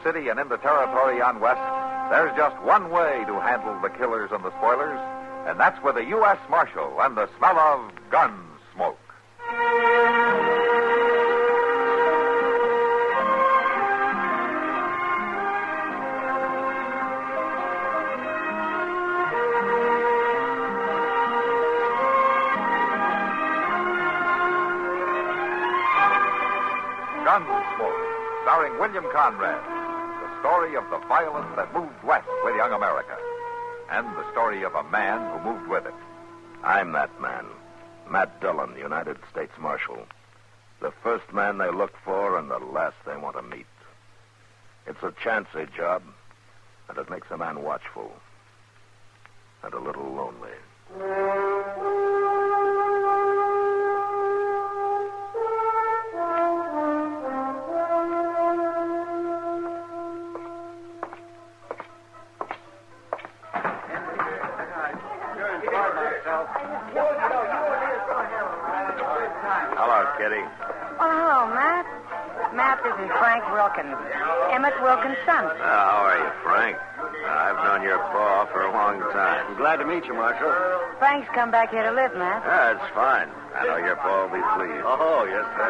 city and into territory on west, there's just one way to handle the killers and the spoilers, and that's with a U.S. Marshal and the smell of Gunsmoke. Gunsmoke, starring William Conrad. The story of the violence that moved west with young America. And the story of a man who moved with it. I'm that man. Matt Dillon, United States Marshal. The first man they look for and the last they want to meet. It's a chancy job, and it makes a man watchful. And a little lonely. Hello, Kitty. Oh, hello, Matt. Matt, this is Frank Wilkins. Emmett Wilkins' son. How are you, Frank? I've known your pa for a long time. I'm glad to meet you, Marshal. Frank's come back here to live, Matt. That's fine. I know your pa will be pleased. Oh, yes, sir.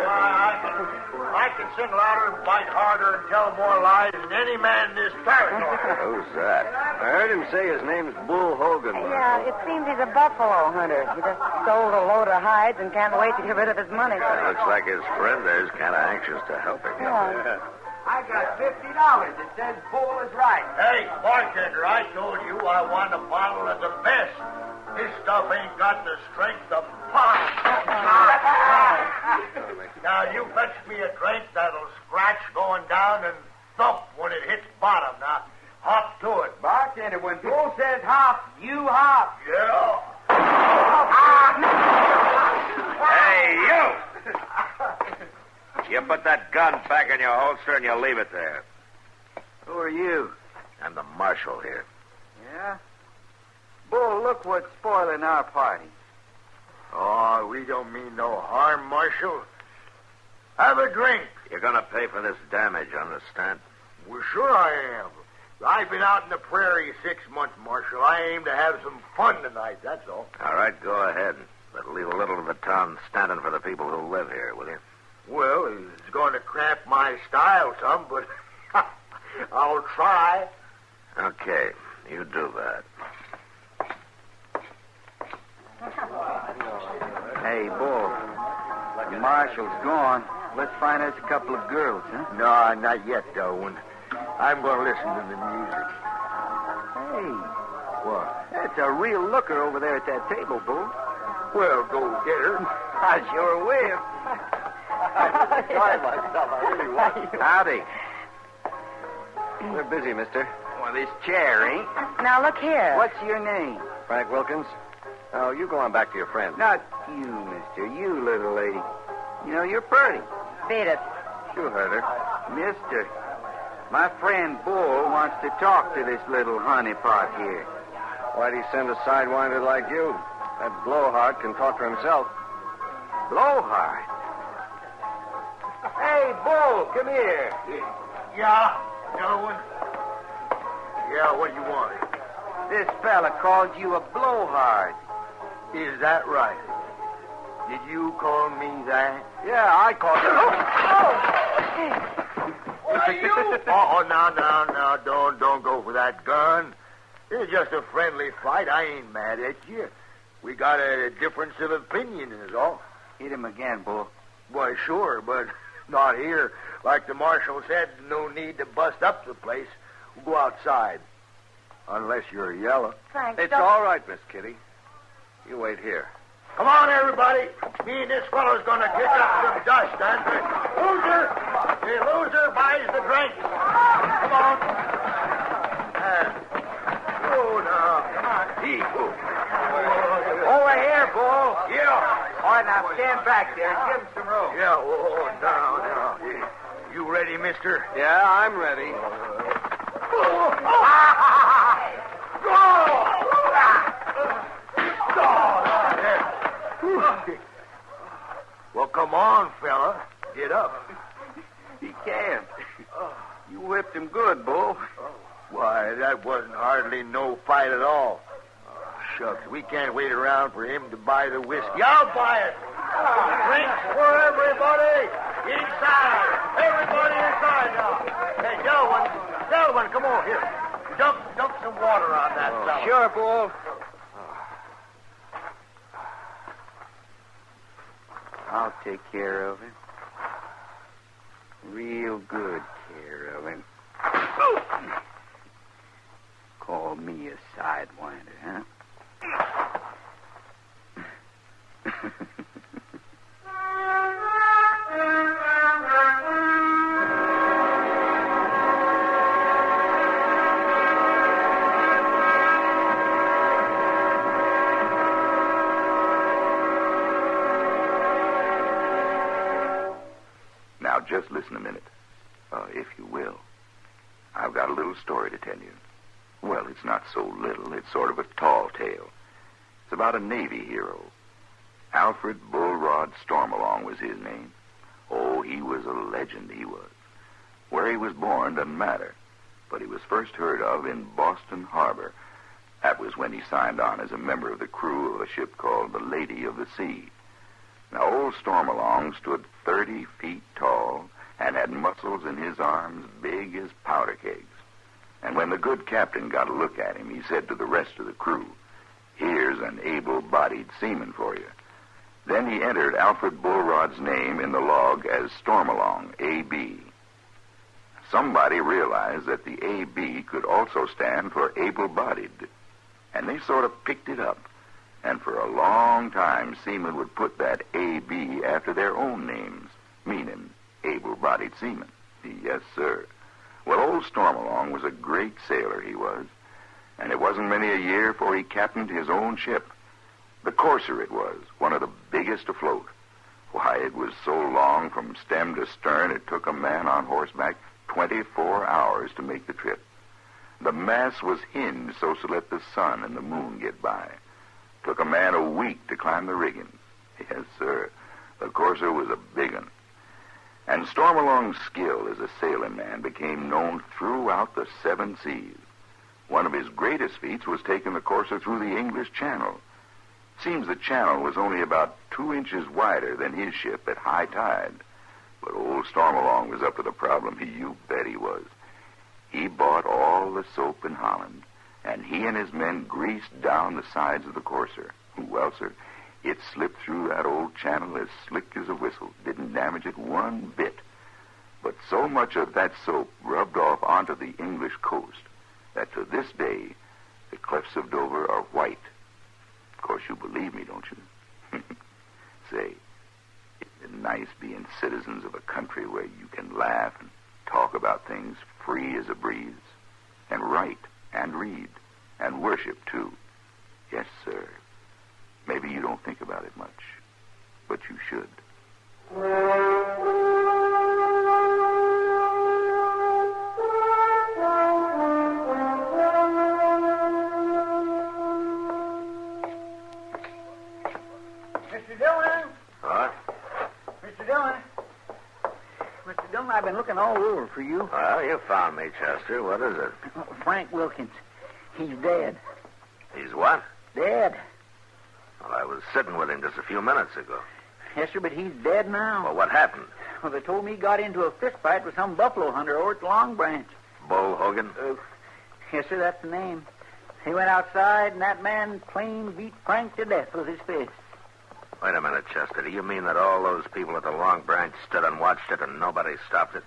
I can sing louder and fight harder and tell more lies than any man in this territory. Who's that? I heard him say his name's Bull Hogan, Marshal. Yeah, it seems he's a buffalo hunter. He just sold a load of hides and can't wait to get rid of his money. Looks like his friend there's kind of anxious to help him. Yeah. I got $50. It says Bull is right. Hey, bartender, I told you I want a bottle of the best. This stuff ain't got the strength of pop. Now, you fetch me a drink that'll scratch going down and thump when it hits bottom. Now, hop to it. Bartender, when Bull says hop, you hop. Yeah. Hey, you! You put that gun back in your holster and you leave it there. Who are you? I'm the marshal here. Yeah? Bull, look what's spoiling our party. Oh, we don't mean no harm, Marshal. Have a drink. You're going to pay for this damage, understand? Well, sure I am. I've been out in the prairie 6 months, Marshal. I aim to have some fun tonight, that's all. All right, go ahead. But leave a little of the town standing for the people who live here, will you? Well, it's going to cramp my style some, but I'll try. Okay, you do that. Hey, Bull, the marshal's gone. Let's find us a couple of girls, huh? No, not yet, Darwin. I'm going to listen to the music. Hey, What? that's a real looker over there at that table, Bull. Well, go get her. I sure will. Howdy. We're busy, mister. Well, this chair ain't. Now, look here. What's your name? Frank Wilkins. Oh, you go on back to your friend. Not you, mister. You, little lady. You know, you're pretty. Beat it. You heard her. Mister, my friend Bull wants to talk to this little honeypot here. Why'd he send a sidewinder like you? That blowhard can talk for himself. Blowhard. Hey, Bull, come here. Yeah, Darwin? Yeah, what do you want? This fella called you a blowhard. Is that right? Did you call me that? Yeah, I called you. What are you? Oh, now, don't go for that gun. It's just a friendly fight. I ain't mad at you. We got a difference of opinion is all. Hit him again, Bull. Why, sure, but not here. Like the marshal said, no need to bust up the place. We'll go outside. Unless you're yellow. Frank, It's don't... all right, Miss Kitty. You wait here. Come on, everybody. Me and this fellow's going to kick up some dust, and the loser buys the drink. Come on. Now. Come on. Over here, Bull. Yeah. All right, now stand back there. Give him some room. Yeah, now. You ready, mister? Yeah, I'm ready. Well, come on, fella. Get up. He can't. You whipped him good. Why, that wasn't hardly no fight at all. Oh, shucks, we can't wait around for him to buy the whiskey. I'll buy it. Drinks for everybody. Inside. Everybody inside now. Hey, Delwyn, come over here. Dump some water on that fella. Sure, Bull. I'll take care of him. Real good care of him. Call me a sidewinder, huh? Now, just listen a minute, if you will. I've got a little story to tell you. Well, it's not so little. It's sort of a tall tale. It's about a Navy hero. Alfred Bullrod Stormalong was his name. Oh, he was a legend, he was. Where he was born doesn't matter, but he was first heard of in Boston Harbor. That was when he signed on as a member of the crew of a ship called the Lady of the Sea. Now, old Stormalong stood 30 feet tall and had muscles in his arms big as powder kegs. And when the good captain got a look at him, he said to the rest of the crew, "Here's an able-bodied seaman for you." Then he entered Alfred Bullrod's name in the log as Stormalong, A.B. Somebody realized that the A.B. could also stand for able-bodied, and they sort of picked it up. And for a long time, seamen would put that A.B. after their own names, meaning able-bodied seamen. Yes, sir. Well, old Stormalong was a great sailor, he was. And it wasn't many a year before he captained his own ship. The courser it was, one of the biggest afloat. Why, it was so long from stem to stern, it took a man on horseback 24 hours to make the trip. The mast was hinged so to let the sun and the moon get by. Took a man a week to climb the rigging. Yes, sir. The courser was a big one. And Stormalong's skill as a sailing man became known throughout the 7 seas. One of his greatest feats was taking the courser through the English Channel. Seems the channel was only about 2 inches wider than his ship at high tide. But old Stormalong was up to the problem. You bet he was. He bought all the soap in Holland, and he and his men greased down the sides of the courser. Well, sir, it slipped through that old channel as slick as a whistle. Didn't damage it one bit. But so much of that soap rubbed off onto the English coast that to this day, the cliffs of Dover are white. Of course, you believe me, don't you? Say, it's nice being citizens of a country where you can laugh and talk about things free as a breeze, and write and read and worship, too. Yes, sir. Maybe you don't think about it much, but you should. Mr. Dillon? What? Mr. Dillon? Mr. Dillon, I've been looking all over for you. Well, you found me, Chester. What is it? Frank Wilkins. He's dead. He's what? Dead. Well, I was sitting with him just a few minutes ago. Yes, sir, but he's dead now. Well, what happened? Well, they told me he got into a fist fight with some buffalo hunter over at the Long Branch. Bull Hogan? Yes, sir, that's the name. He went outside, and that man plain beat Frank to death with his fist. Wait a minute, Chester. Do you mean that all those people at the Long Branch stood and watched it and nobody stopped it?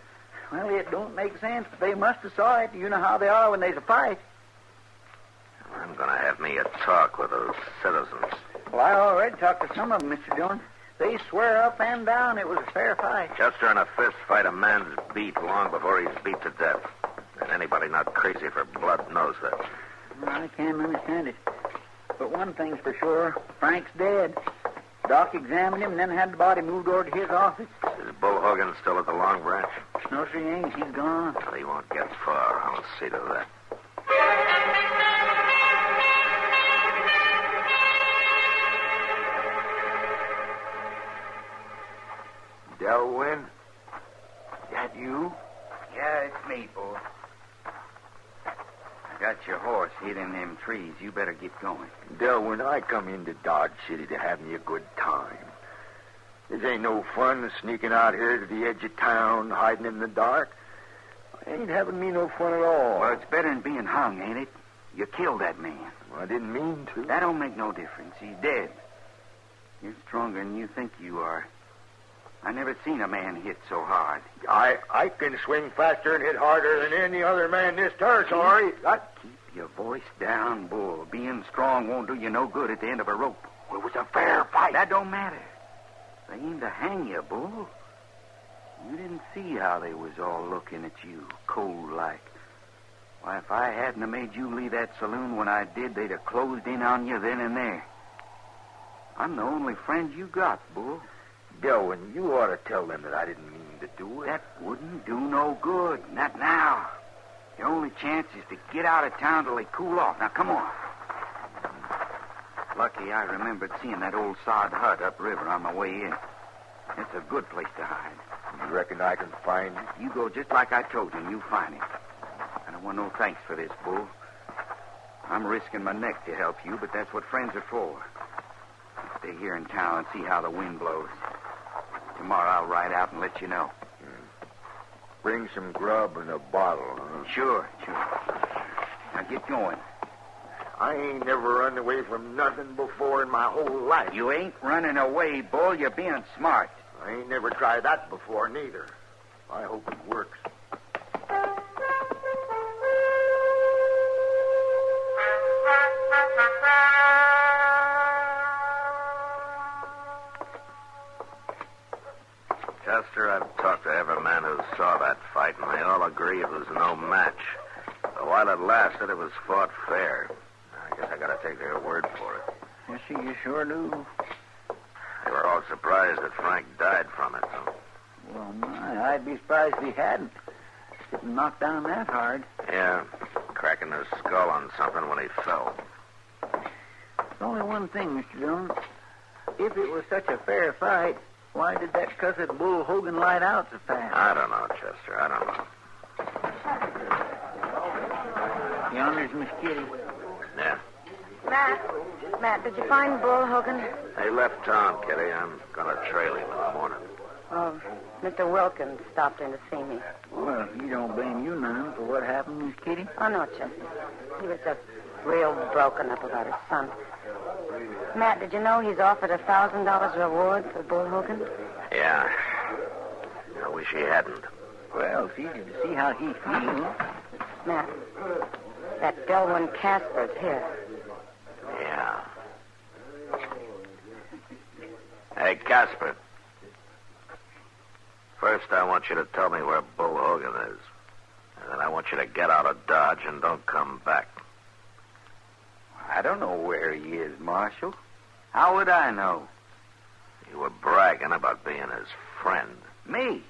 Well, it don't make sense, but they must have saw it. You know how they are when there's a fight. I'm going to have me a talk with those citizens. Well, I already talked to some of them, Mr. Dillon. They swear up and down it was a fair fight. Chester, in a fist fight, a man's beat long before he's beat to death. And anybody not crazy for blood knows that. I can't understand it. But one thing's for sure. Frank's dead. Doc examined him and then had the body moved over to his office. Is Bull Hogan still at the Long Branch? No, sir, he ain't. He's gone. Well, he won't get far. I'll see to that. Delwyn? That you? Yeah, it's me, boy. got your horse hid in them trees. You better get going. Del, when I come into Dodge City to have me a good time, this ain't no fun sneaking out here to the edge of town, hiding in the dark. Ain't having me no fun at all. Well, it's better than being hung, ain't it? You killed that man. Well, I didn't mean to. That don't make no difference. He's dead. You're stronger than you think you are. I never seen a man hit so hard. I can swing faster and hit harder than any other man in this territory. Keep your voice down, Bull. Being strong won't do you no good at the end of a rope. Well, it was a fair fight. That don't matter. They aimed to hang you, Bull. You didn't see how they was all looking at you, cold like. Why, if I hadn't have made you leave that saloon when I did, they'd have closed in on you then and there. I'm the only friend you got, Bull. Delwyn, you ought to tell them that I didn't mean to do it. That wouldn't do no good. Not now. Your only chance is to get out of town till they cool off. Now, come on. Lucky I remembered seeing that old sod hut upriver on my way in. It's a good place to hide. You reckon I can find it? You go just like I told you, and you find it. I don't want no thanks for this, Bull. I'm risking my neck to help you, but that's what friends are for. Stay here in town and see how the wind blows. Tomorrow I'll ride out and let you know. Bring some grub and a bottle, huh? Sure. Now get going. I ain't never run away from nothing before in my whole life. You ain't running away, Bull. You're being smart. I ain't never tried that before, neither. I hope it works. Chester, I've talked to every man who saw that fight, and they all agree it was no match. But while it lasted, it was fought fair. I guess I gotta take their word for it. Yes, you sure do. They were all surprised that Frank died from it, though. Well, my, I'd be surprised if he hadn't. Didn't knock down that hard. Yeah, cracking his skull on something when he fell. There's only one thing, Mr. Dillon. If it was such a fair fight, why did that cussed Bull Hogan light out so fast? I don't know, Chester. I don't know. Yonder's Miss Kitty. Yeah. Matt, did you find Bull Hogan? He left town, Kitty. I'm gonna trail him in the morning. Oh, Mr. Wilkins stopped in to see me. Well, he don't blame you none for what happened, Miss Kitty. Oh, no, Chester. He was just real broken up about his son. Matt, did you know he's offered $1,000 reward for Bull Hogan? Yeah. I wish he hadn't. Well, it's easy to see how he feels. Matt, that Delwyn Casper's here. Yeah. Hey, Casper. First, I want you to tell me where Bull Hogan is. And then I want you to get out of Dodge and don't come back. I don't know where he is, Marshal. How would I know? You were bragging about being his friend. Me?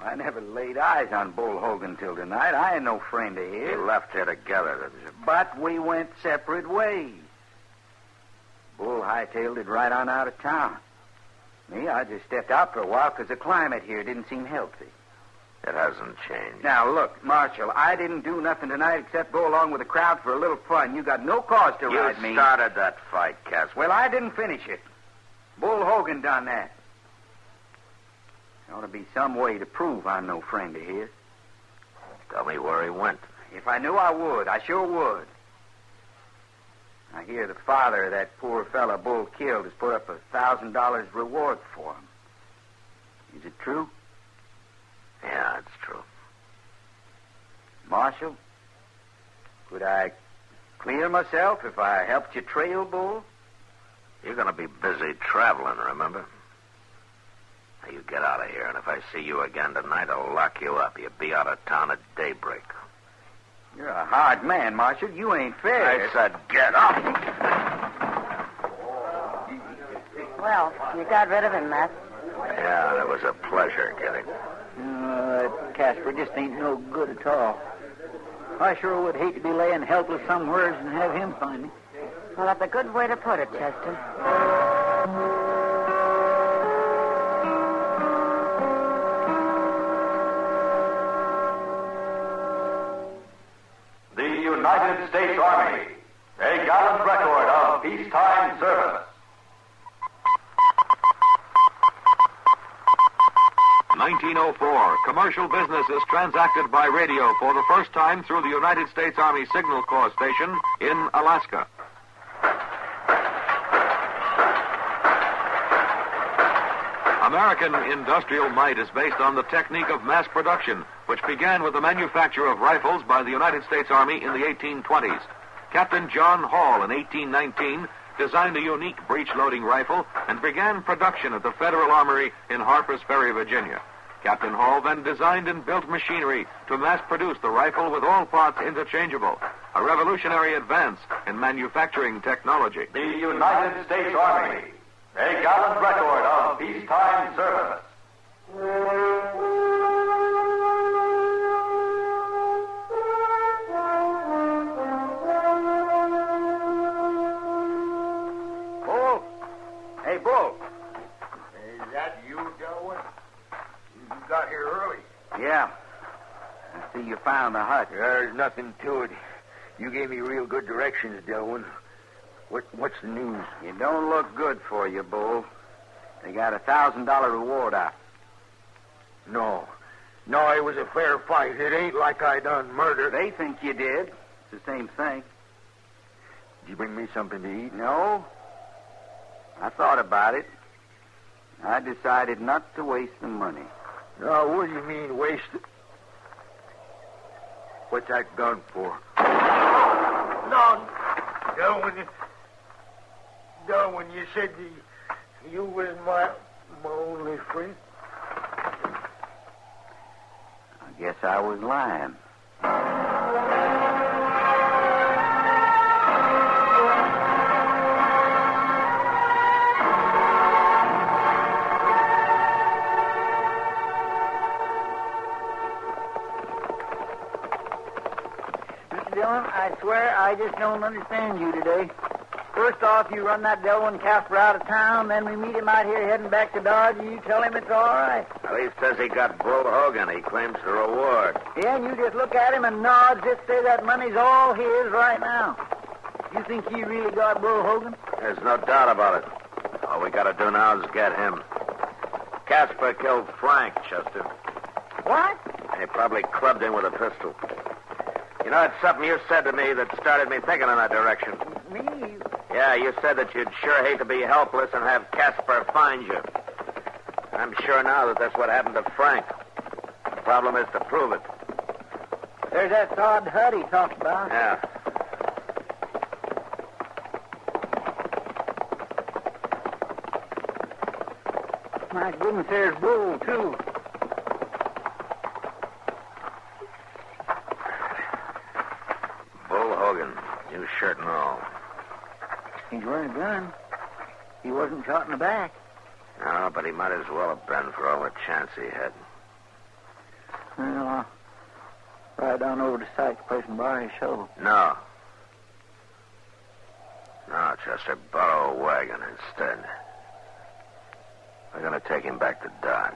I never laid eyes on Bull Hogan till tonight. I ain't no friend of his. You left here together, didn't you? But we went separate ways. Bull hightailed it right on out of town. Me, I just stepped out for a while because the climate here didn't seem healthy. It hasn't changed. Now, look, Marshal, I didn't do nothing tonight except go along with the crowd for a little fun. You got no cause to ride me. You started that fight, Casper. Well, I didn't finish it. Bull Hogan done that. There ought to be some way to prove I'm no friend of his. Tell me where he went. If I knew, I would. I sure would. I hear the father of that poor fella Bull killed has put up $1,000 reward for him. Is it true? Yeah, it's true. Marshal, could I clear myself if I helped you trail Bull? You're going to be busy traveling, remember? Now, you get out of here, and if I see you again tonight, I'll lock you up. You'll be out of town at daybreak. You're a hard man, Marshal. You ain't fair. I said get up. Well, you got rid of him, Matt. Yeah, it was a pleasure, Kitty. Casper just ain't no good at all. I sure would hate to be laying helpless somewhere and have him find me. Well, that's a good way to put it, Chester. The United States Army, a gallant record of peacetime service. 1904, commercial business is transacted by radio for the first time through the United States Army Signal Corps station in Alaska. American industrial might is based on the technique of mass production, which began with the manufacture of rifles by the United States Army in the 1820s. Captain John Hall, in 1819, designed a unique breech-loading rifle and began production at the Federal Armory in Harpers Ferry, Virginia. Captain Hall then designed and built machinery to mass-produce the rifle with all parts interchangeable, a revolutionary advance in manufacturing technology. The United States Army, a gallant record of peacetime service. Bull? Hey, Bull. Is that you, Delwyn? You got here early. Yeah. I see you found the hut. There's nothing to it. You gave me real good directions, Delwyn. What's the news? It don't look good for you, Bull. They got a $1,000 reward out. No, it was a fair fight. It ain't like I done murder. They think you did. It's the same thing. Did you bring me something to eat? No. I thought about it. I decided not to waste the money. No, what do you mean, waste it? What's that gun for? No, Delwyn, you said you was my only friend. I guess I was lying. Mr. Dillon, I swear I just don't understand you today. First off, you run that Delwyn Casper out of town, then we meet him out here heading back to Dodge, and you tell him it's all right. Well, he says he got Bull Hogan. He claims the reward. Yeah, and you just look at him and nod, just say that money's all his right now. You think he really got Bull Hogan? There's no doubt about it. All we got to do now is get him. Casper killed Frank, Chester. What? He probably clubbed him with a pistol. You know, it's something you said to me that started me thinking in that direction. Me? Yeah, you said that you'd sure hate to be helpless and have Casper find you. I'm sure now that that's what happened to Frank. The problem is to prove it. There's that sod hut he talked about. Yeah. My goodness, there's Bull, too. Bull Hogan, new shirt and all. He's wearing a gun. He wasn't shot in the back. No, but he might as well have been for all the chance he had. Well, I'll ride down over to Sykes' place and borrow his shovel. No, Chester, borrow a wagon instead. We're going to take him back to Dodge.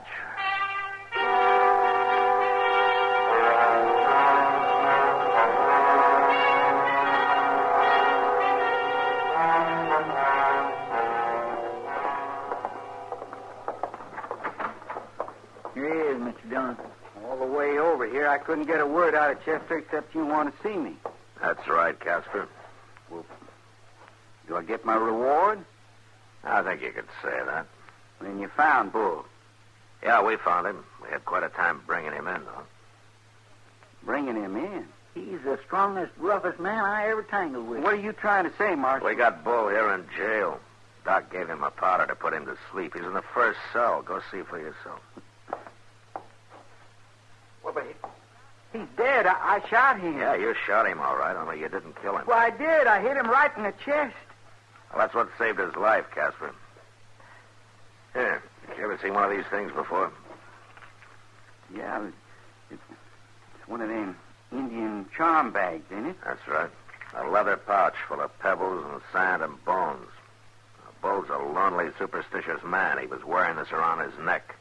Here he is, Mr. Dillon. All the way over here, I couldn't get a word out of Chester except you want to see me. That's right, Casper. Well, do I get my reward? I think you could say that. Then you found Bull. Yeah, we found him. We had quite a time bringing him in, though. Bringing him in? He's the strongest, roughest man I ever tangled with. What are you trying to say, Marshal? We got Bull here in jail. Doc gave him a powder to put him to sleep. He's in the first cell. Go see for yourself. Well, but he's dead. I shot him. Yeah, you shot him all right, only you didn't kill him. Well, I did. I hit him right in the chest. Well, that's what saved his life, Casper. Here, you ever seen one of these things before? Yeah, it's one of them Indian charm bags, ain't it? That's right. A leather pouch full of pebbles and sand and bones. Bull's a lonely, superstitious man. He was wearing this around his neck.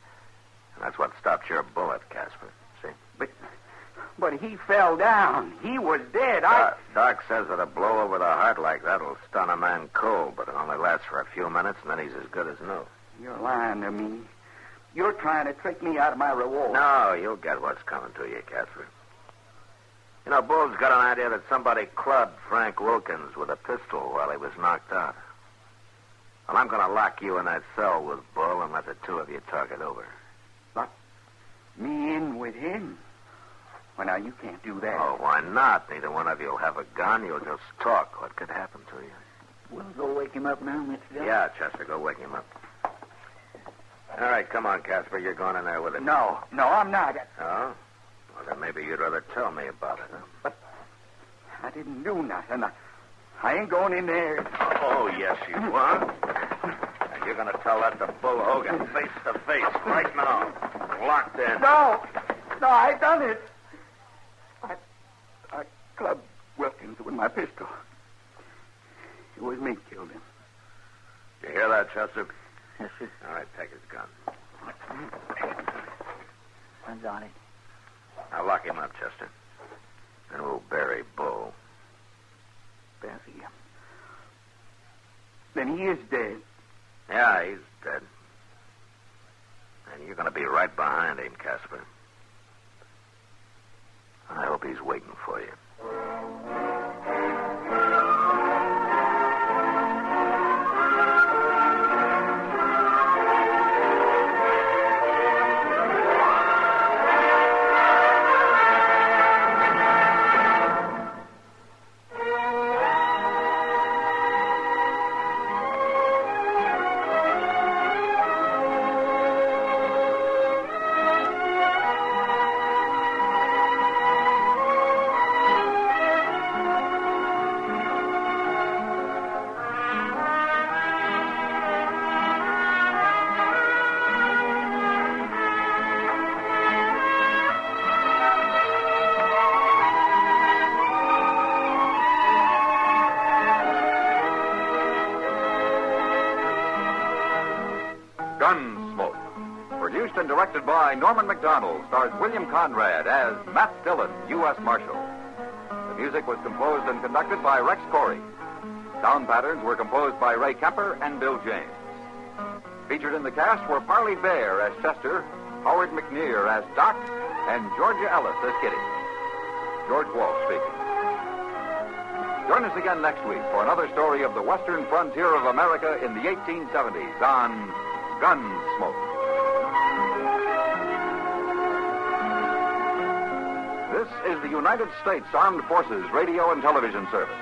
And that's what stopped your bullet, Casper. See? But he fell down. He was dead. Doc says that a blow over the heart like that will stun a man cold, but it only lasts for a few minutes, and then he's as good as new. You're lying to me. You're trying to trick me out of my reward. No, you'll get what's coming to you, Casper. You know, Bull's got an idea that somebody clubbed Frank Wilkins with a pistol while he was knocked out. Well, I'm going to lock you in that cell with Bull and let the two of you talk it over. Lock me in with him? Well, now, you can't do that. Oh, why not? Neither one of you will have a gun. You'll just talk. What could happen to you? We'll go wake him up now, Mr. Dillon. Yeah, Chester, go wake him up. All right, come on, Casper. You're going in there with him. No, I'm not. Oh? Well, then maybe you'd rather tell me about it, huh? But I didn't do nothing. I ain't going in there. Oh, yes, you are. And you're going to tell that to Bull Hogan face to face right now. Locked in. No, I done it. I clubbed Wilkins with my pistol. It was me killed him. You hear that, Chester? Yes, sir. All right, take his gun. One's on it. Now lock him up, Chester. Then we'll bury Bull. Bury him. Then he is dead. Yeah, he's dead. And you're going to be right behind him, Casper. I hope he's waiting for you. Gunsmoke. Produced and directed by Norman Macdonnell, stars William Conrad as Matt Dillon, U.S. Marshal. The music was composed and conducted by Rex Corey. Sound patterns were composed by Ray Kemper and Bill James. Featured in the cast were Parley Bear as Chester, Howard McNear as Doc, and Georgia Ellis as Kitty. George Walsh speaking. Join us again next week for another story of the western frontier of America in the 1870s on Gunsmoke. This is the United States Armed Forces Radio and Television Service.